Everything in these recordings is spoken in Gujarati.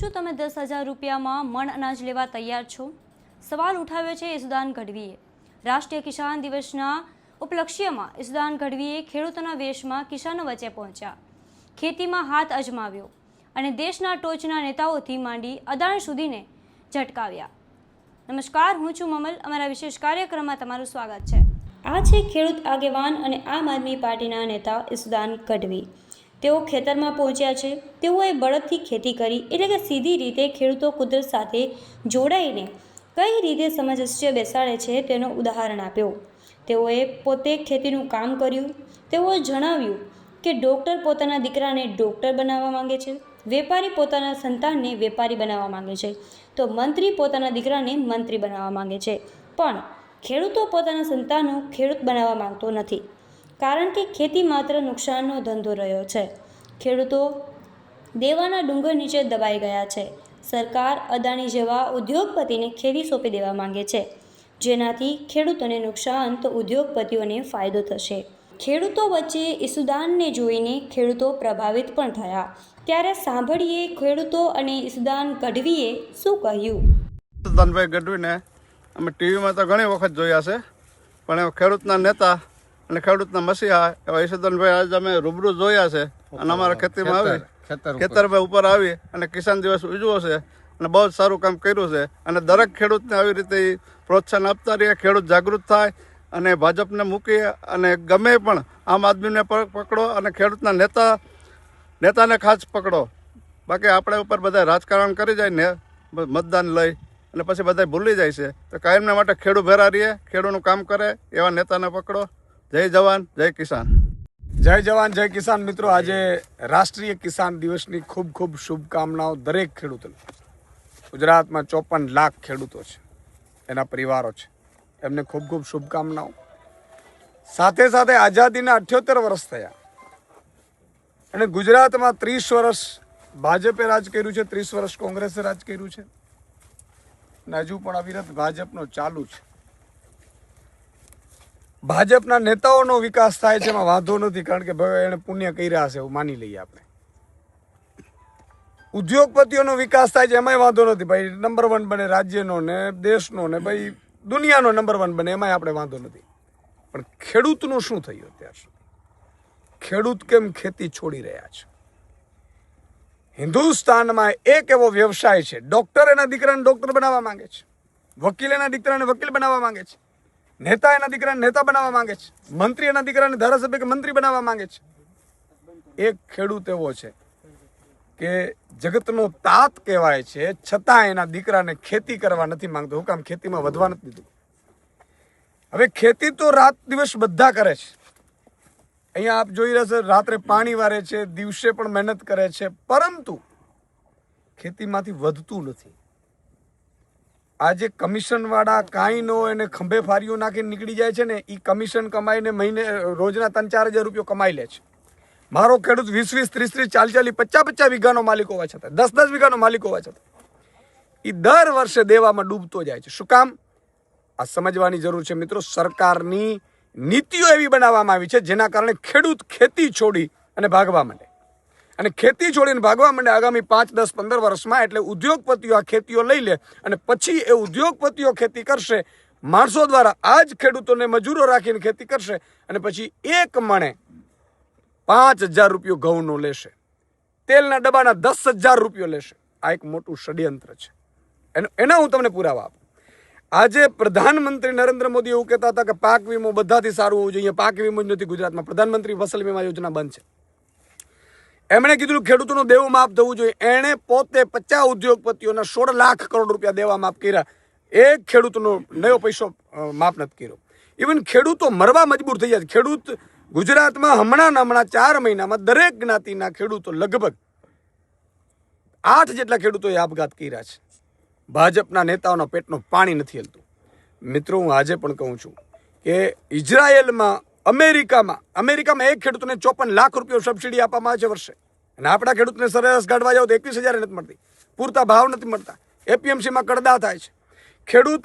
શું તમે 10,000 રૂપિયામાં મણ અનાજ લેવા તૈયાર છો? સવાલ ઉઠાવ્યો છે ઈસુદાન ગઢવીએ। રાષ્ટ્રીય કિસાન દિવસના ઉપલક્ષ્યમાં ઈસુદાન ગઢવીએ ખેડૂતોના વેશમાં કિસાનો વચ્ચે પહોંચ્યા, ખેતીમાં હાથ અજમાવ્યો અને દેશના ટોચના નેતાઓથી માંડી અદાણી સુધીને ઝટકાવ્યા। નમસ્કાર, હું છું મમલ। અમારા વિશેષ કાર્યક્રમમાં તમારું સ્વાગત છે। આ છે ખેડૂત આગેવાન અને આમ આદમી પાર્ટીના નેતા ઈસુદાન ગઢવી। તેઓ ખેતરમાં પહોંચ્યા છે। તેઓએ બળદથી ખેતી કરી, એટલે કે સીધી રીતે ખેડૂતો કુદરત સાથે જોડાઈને કઈ રીતે સામંજસ્ય બેસાડે છે તેનું ઉદાહરણ આપ્યું। તેઓએ પોતે ખેતીનું કામ કર્યું। તેઓએ જણાવ્યું કે ડૉક્ટર પોતાના દીકરાને ડૉક્ટર બનાવવા માંગે છે, વેપારી પોતાના સંતાનને વેપારી બનાવવા માંગે છે, તો મંત્રી પોતાના દીકરાને મંત્રી બનાવવા માંગે છે, પણ ખેડૂતો પોતાના સંતાનો ખેડૂત બનાવવા માંગતો નથી, કારણ કે ખેતી માત્ર નુકસાનનો ધંધો રહ્યો છે। ખેડૂતો દેવાના ડુંગર નીચે દબાઈ ગયા છે। સરકાર અદાણી જેવા ઉદ્યોગપતિને ખેતી સોંપી દેવા માંગે છે, જેનાથી ખેડૂતોને નુકસાન તો ઉદ્યોગપતિઓને ફાયદો થશે। ખેડૂતો વચ્ચે ઈસુદાનને જોઈને ખેડૂતો પ્રભાવિત પણ થયા। ત્યારે સાંભળીએ ખેડૂતો અને ઈસુદાન ગઢવીએ શું કહ્યું। ઈસુદાનભાઈ ગઢવીને અમે ટીવીમાં તો ઘણી વખત જોયા છે, પણ ખેડૂતના નેતા અને ખેડૂતના મસીહા એવા ઈસુદાનભાઈ આજે અમે રૂબરૂ જોયા છે અને અમારા ખેતીમાં આવી ખેતરમાં ઉપર આવી અને કિસાન દિવસ ઉજવો છે અને બહુ જ સારું કામ કર્યું છે। અને દરેક ખેડૂતને આવી રીતે પ્રોત્સાહન આપતા રહીએ, ખેડૂત જાગૃત થાય અને ભાજપને મૂકી અને ગમે પણ આમ આદમીને પકડો અને ખેડૂતના નેતાને ખાસ પકડો। બાકી આપણે ઉપર બધા રાજકારણ કરી જાય ને મતદાન લઈ અને પછી બધા ભૂલી જાય છે, તો કાયમને માટે ખેડૂત ભેરા રહીએ, ખેડૂતનું કામ કરે એવા નેતાને પકડો। જય જવાન જય કિસાન। જય જવાન જય કિસાન। મિત્રો, આજે રાષ્ટ્રીય કિસાન દિવસની ખૂબ ખૂબ શુભકામનાઓ દરેક ખેડૂતોને। ગુજરાતમાં 54 લાખ ખેડૂતો છે, એના પરિવારો છે, એમને ખૂબ ખૂબ શુભકામનાઓ। સાથે સાથે આઝાદીના 78 વર્ષ થયા અને ગુજરાતમાં 30 વર્ષ ભાજપે રાજ કર્યું છે, 30 વર્ષ કોંગ્રેસે રાજ કર્યું છે અને હજુ પણ અવિરત ભાજપનો ચાલુ છે। ભાજપના નેતાઓનો વિકાસ થાય છે, એમાં વાંધો નથી, કારણ કે એને પુણ્ય કર્યા છે એવું માની લઈએ આપણે। ઉદ્યોગપતિઓનો વિકાસ થાય છે એમાંય વાંધો નથી, ભાઈ નંબર 1 બને રાજ્યનો ને દેશનો ને ભાઈ દુનિયાનો નંબર 1 બને, એમાંય આપણે વાંધો નથી। પણ ખેડૂતનું શું થયું અત્યાર સુધી? ખેડૂત કેમ ખેતી છોડી રહ્યા છે? હિન્દુસ્તાનમાં એક એવો વ્યવસાય છે, ડોક્ટર એના દીકરાને ડોક્ટર બનાવવા માંગે છે, વકીલ એના દીકરાને વકીલ બનાવવા માંગે છે, નેતા એના દીકરાને નેતા બનાવવા માંગે છે, મંત્રી એના દીકરાને ધારાસભ્ય કે મંત્રી બનાવવા માંગે છે। એક ખેડૂત એવો છે કે જગતનો તાત કહેવાય છે, છતાં એના દીકરાને ખેતી કરવા નથી માંગતો। હું કામ? ખેતીમાં વધવા નથી દીધું। હવે ખેતી તો રાત દિવસ બધા કરે છે। અહીંયા આપ જોઈ રહ્યા છો, રાત્રે પાણી વારે છે, દિવસે પણ મહેનત કરે છે, પરંતુ ખેતીમાંથી વધતું નથી। આજે કમિશન વાળા કાંઈ નો એને ખંભે ફારીઓ નાખીને નીકળી જાય છે ને, એ કમિશન કમાઈને મહિને રોજના 3-4 હજાર રૂપિયા કમાઈ લે છે। મારો ખેડૂત 20-20, 30-30, 40-40, 50-50 વીઘાનો માલિક હોવા છતાં, 10-10 વીઘાનો માલિક હોવા છતાં એ દર વર્ષે દેવામાં ડૂબતો જાય છે। શું કામ? આ સમજવાની જરૂર છે મિત્રો। સરકારની નીતિઓ એવી બનાવવામાં આવી છે જેના કારણે ખેડૂત ખેતી છોડી અને ભાગવા માંડે, અને ખેતી છોડીને ભાગવા માંડે આગામી 5, 10, 15 વર્ષમાં। એટલે ઉદ્યોગપતિઓ આ ખેતીઓ લઈ લે અને પછી એ ઉદ્યોગપતિઓ ખેતી કરશે, માણસો દ્વારા આ જ ખેડૂતોને મજૂરો રાખીને ખેતી કરશે, અને પછી એક મણે 5,000 રૂપિયો ઘઉંનો લેશે, તેલના ડબ્બાના 10,000 રૂપિયો લેશે। આ એક મોટું ષડયંત્ર છે, એના હું તમને પુરાવા આપું। આજે પ્રધાનમંત્રી નરેન્દ્ર મોદી એવું કહેતા હતા કે પાક વીમો બધાથી સારું હોવું જોઈએ। પાક વીમો જ નથી ગુજરાતમાં, પ્રધાનમંત્રી ફસલ વીમા યોજના બંધ છે। એમણે કીધું ખેડૂતોનું દેવું માફ થવું જોઈએ। એણે પોતે 50 ઉદ્યોગપતિઓના 16 લાખ કરોડ રૂપિયા દેવા માફ કર્યા, એક ખેડૂતનો નવો પૈસો માફ નથી કર્યો। ઇવન ખેડૂતો મરવા મજબૂર થઈ જાય। ખેડૂત ગુજરાતમાં હમણાં 4 મહિનામાં દરેક જ્ઞાતિના ખેડૂતો લગભગ 8 જેટલા ખેડૂતોએ આપઘાત કર્યા છે। ભાજપના નેતાઓના પેટનું પાણી નથી હલતું। મિત્રો, હું આજે પણ કહું છું કે ઇઝરાયેલમાં, અમેરિકામાં એક ખેડૂતને 54 લાખ રૂપિયા સબસિડી આપવામાં આવે છે વર્ષે, અને આપણા ખેડૂતને સરેરાશ કાઢવા જાવ તો 21,000 નથી મળતી, પૂરતા ભાવ નથી મળતા, એપીએમસીમાં કડદા થાય છે। ખેડૂત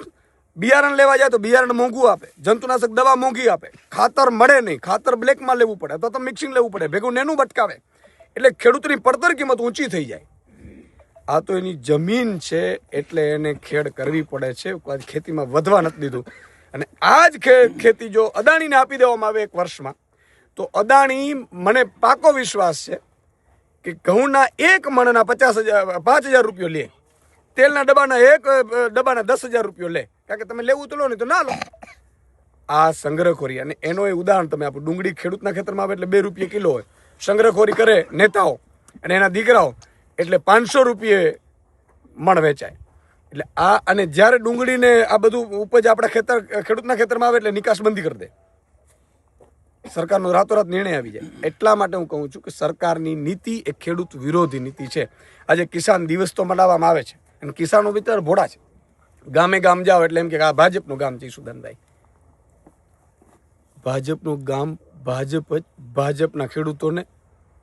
બિયારણ લેવા જાય તો બિયારણ મોંઘું આપે, જંતુનાશક દવા મોંઘી આપે, ખાતર મળે નહીં, ખાતર બ્લેકમાં લેવું પડે અથવા તો મિક્સિંગ લેવું પડે, ભેગું નેનું બટકાવે, એટલે ખેડૂતની પડતર કિંમત ઊંચી થઈ જાય। આ તો એની જમીન છે એટલે એને ખેડ કરવી પડે છે, ખેતીમાં વધવા નથી દીધું. અને આ જ ખેતી જો અદાણીને આપી દેવામાં આવે 1 વર્ષમાં, તો અદાણી, મને પાકો વિશ્વાસ છે કે ઘઉંના 1 મણના 5,000 રૂપિયો લે, તેલના ડબ્બાના 1 ડબ્બાના 10,000 રૂપિયો લે. કારણ કે તમે લેવું તો લો, નહીં તો ના લો. આ સંગ્રહખોરી, અને એનો એ ઉદાહરણ તમે આપો. ડુંગળી ખેડૂતના ખેતરમાં આવે એટલે 2 રૂપિયા કિલો હોય. સંગ્રહખોરી કરે નેતાઓ અને એના દીકરાઓ એટલે 500 રૂપિયે મણ વેચાય. એટલે આ, અને જ્યારે ડુંગળીને આ બધું ઉપજ આપણા ખેડૂતના ખેતરમાં આવે એટલે નિકાસ બંધી કરી દે. સરકારનો રાતોરાત નિર્ણય આવી જાય. એટલા માટે હું કહું છું કે સરકારની નીતિ એ ખેડૂત વિરોધી નીતિ છે. આજે કિસાન દિવસ તો મનાવવામાં આવે છે, અને કિસાનો બિચાર ભોળા છે. ગામે ગામ જાઓ એટલે એમ કે આ ભાજપનું ગામ છે. સુદાનભાઈ, ભાજપનું ગામ, ભાજપના ખેડૂતોને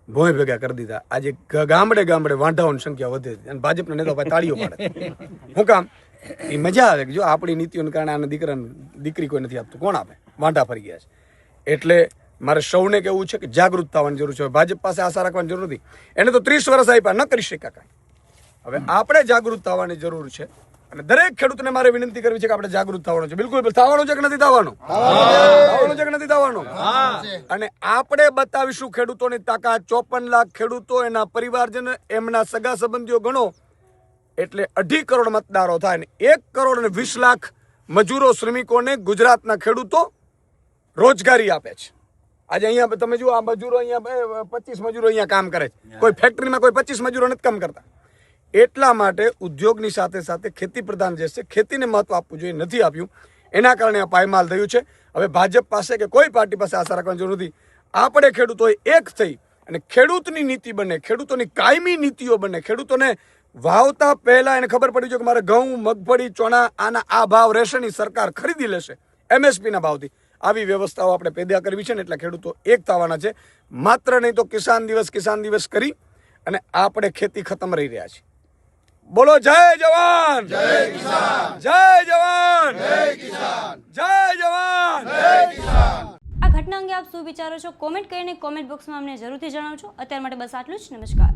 ભોંય ભેગા કરી દીધા. આજે ગામડે ગામડે વાંઢાઓની સંખ્યા વધે છે, અને ભાજપના નેતાઓ ભાઈ તાળીઓ પાડે. શું કામ? એ મજા આવે કે જો આપણી નીતિઓને કારણે આના દીકરી કોઈ નથી આપતું, કોણ આપે? વાંઢા ફરી ગયા છે. એટલે મારે સૌને કહેવું છે કે જાગૃત થવાની જરૂર છે. ભાજપ પાસે આશા રાખવાની જરૂર નથી. એને તો 30 વર્ષ આપ્યા, ન કરી શક્યા કાંઈ. હવે આપણે જાગૃત થવાની જરૂર છે, અને દરેક ખેડૂતને મારે વિનંતી કરવી છે કે આપણે જાગૃત થવાનું છે. બિલકુલ થવાનું છે કે નથી થવાનું? થવાનું છે કે નથી થવાનું? અને આપણે બતાવીશું ખેડૂતોની તાકાત. 54 લાખ ખેડૂતો, એના પરિવારજન, એમના સગા સંબંધીઓ ગણો એટલે 2.5 કરોડ મતદારો થાય, ને 1 કરોડ અને 20 લાખ મજૂરો, શ્રમિકોને ગુજરાતના ખેડૂતો રોજગારી આપે છે. આજે અહીંયા તમે જુઓ, આ મજૂરો અહીંયા 25 મજૂરો અહીંયા કામ કરે છે. કોઈ ફેક્ટરીમાં કોઈ 25 મજૂરો નથી કામ કરતા. એટલા માટે ઉદ્યોગની સાથે સાથે ખેતી પ્રધાન જે છે, ખેતીને મહત્વ આપવું જોઈએ, નથી આપ્યું. એના કારણે આ પાયમાલ થયું છે. હવે ભાજપ પાસે કે કોઈ પાર્ટી પાસે આશા રાખવાની જરૂર નથી. આપણે ખેડૂતોએ એક થઈ અને ખેડૂતની નીતિ બને, ખેડૂતોની કાયમી નીતિઓ બને. ખેડૂતોને વાવતા પહેલા એને ખબર પડી છે કે મારે ઘઉં, મગફળી, ચોણા આના આ ભાવ રહેશે નહીં, સરકાર ખરીદી લેશે MSPના ભાવથી. આવી વ્યવસ્થાઓ આપણે પેદા કરવી છે ને, એટલે ખેડૂતો એક થવાના છે. માત્ર નહીં તો કિસાન દિવસ કરી અને આપણે ખેતી ખતમ રહી રહ્યા છીએ. બોલો જય જવાન, જય કિસાન, જય જવાન, જય કિસાન, જય જવાન, જય કિસાન. આ ઘટના અંગે આપ શું વિચારો છો? કોમેન્ટ કરીને કોમેન્ટ બોક્સમાં અમને જરૂરથી જણાવજો. અત્યાર માટે બસ આટલું જ. નમસ્કાર.